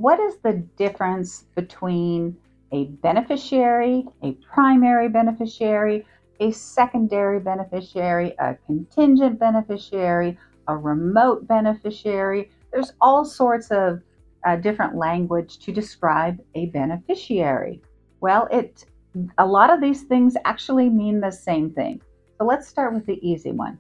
what is the difference between a beneficiary, a primary beneficiary, a secondary beneficiary, a contingent beneficiary, a remote beneficiary? There's all sorts of different language to describe a beneficiary. Well, a lot of these things actually mean the same thing. So let's start with the easy one.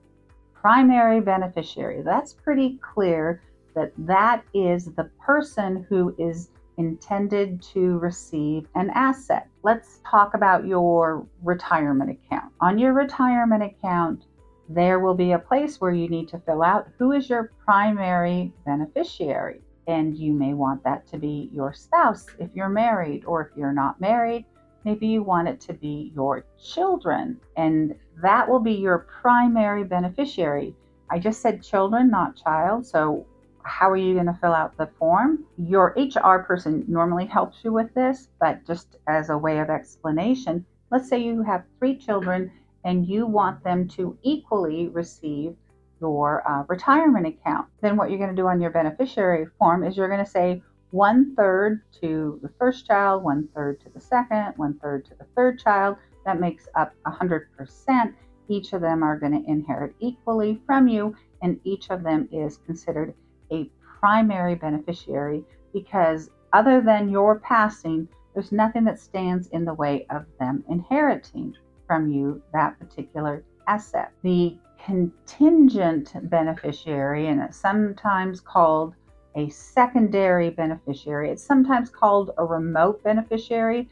Primary beneficiary. That's pretty clear that that is the person who is intended to receive an asset. Let's talk about your retirement account. On your retirement account, there will be a place where you need to fill out who is your primary beneficiary. And you may want that to be your spouse if you're married, or if you're not married, maybe you want it to be your children, and that will be your primary beneficiary. I just said children, not child. So how are you going to fill out the form? Your HR person normally helps you with this, but just as a way of explanation, let's say you have 3 children and you want them to equally receive your retirement account. Then what you're going to do on your beneficiary form is you're going to say 1/3 to the first child, 1/3 to the second, 1/3 to the third child. That makes up 100%. Each of them are going to inherit equally from you, and each of them is considered a primary beneficiary, because other than your passing, there's nothing that stands in the way of them inheriting from you that particular asset. The contingent beneficiary, and it's sometimes called a secondary beneficiary, it's sometimes called a remote beneficiary.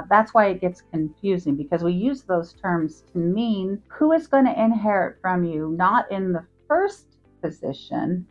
That's why it gets confusing, because we use those terms to mean who is going to inherit from you, not in the first position,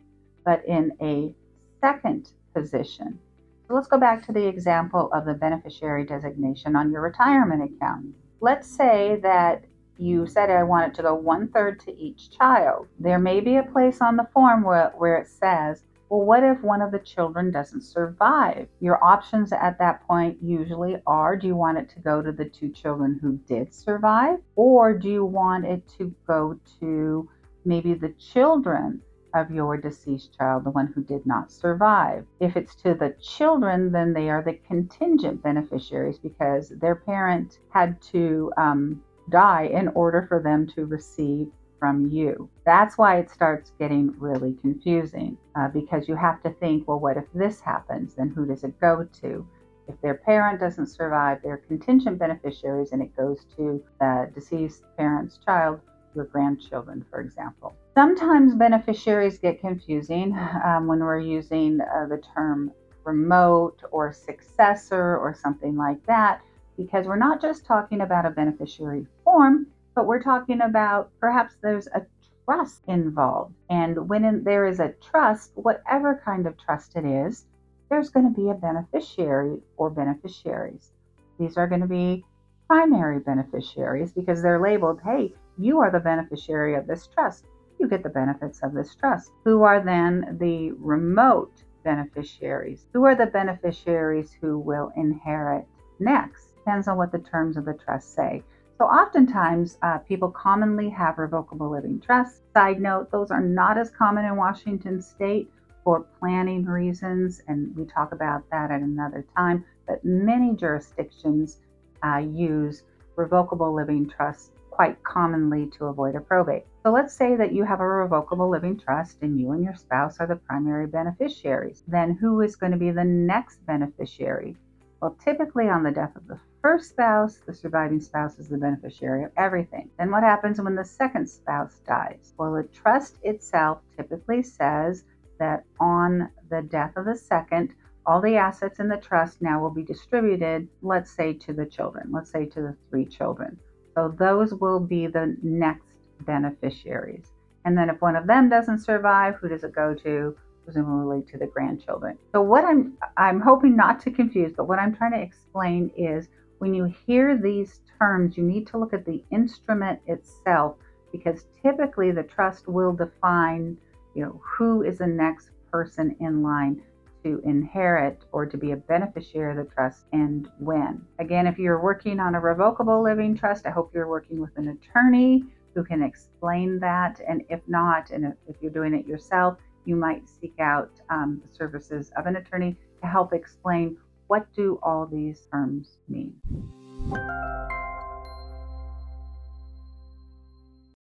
but in a second position. So let's go back to the example of the beneficiary designation on your retirement account. Let's say that you said I want it to go 1/3 to each child. There may be a place on the form where it says, well, what if one of the children doesn't survive? Your options at that point usually are, do you want it to go to the 2 children who did survive? Or do you want it to go to maybe the children of your deceased child, the one who did not survive? If it's to the children, then they are the contingent beneficiaries, because their parent had to die in order for them to receive from you. That's why it starts getting really confusing, because you have to think, well, what if this happens? Then who does it go to? If their parent doesn't survive, they're contingent beneficiaries, and it goes to the deceased parent's child, your grandchildren, for example. Sometimes beneficiaries get confusing when we're using the term remote or successor or something like that, because we're not just talking about a beneficiary form, but we're talking about perhaps there's a trust involved. And when there is a trust, whatever kind of trust it is, there's going to be a beneficiary or beneficiaries. These are going to be primary beneficiaries because they're labeled, hey, you are the beneficiary of this trust. You get the benefits of this trust. Who are then the remote beneficiaries? Who are the beneficiaries who will inherit next? Depends on what the terms of the trust say. So oftentimes, people commonly have revocable living trusts. Side note, those are not as common in Washington State for planning reasons, and we talk about that at another time, but many jurisdictions use revocable living trusts quite commonly to avoid a probate. So let's say that you have a revocable living trust and you and your spouse are the primary beneficiaries. Then who is going to be the next beneficiary? Well, typically on the death of the first spouse, the surviving spouse is the beneficiary of everything. Then what happens when the second spouse dies? Well, the trust itself typically says that on the death of the second, all the assets in the trust now will be distributed, let's say to the children, let's say to the 3 children. So those will be the next beneficiaries. And then if one of them doesn't survive, who does it go to? Presumably to the grandchildren. So what I'm hoping not to confuse, but what I'm trying to explain is when you hear these terms, you need to look at the instrument itself, because typically the trust will define, who is the next person in line to inherit or to be a beneficiary of the trust and when. Again, if you're working on a revocable living trust, I hope you're working with an attorney who can explain that. And if not, and if you're doing it yourself, you might seek out the services of an attorney to to help explain what do all these terms mean.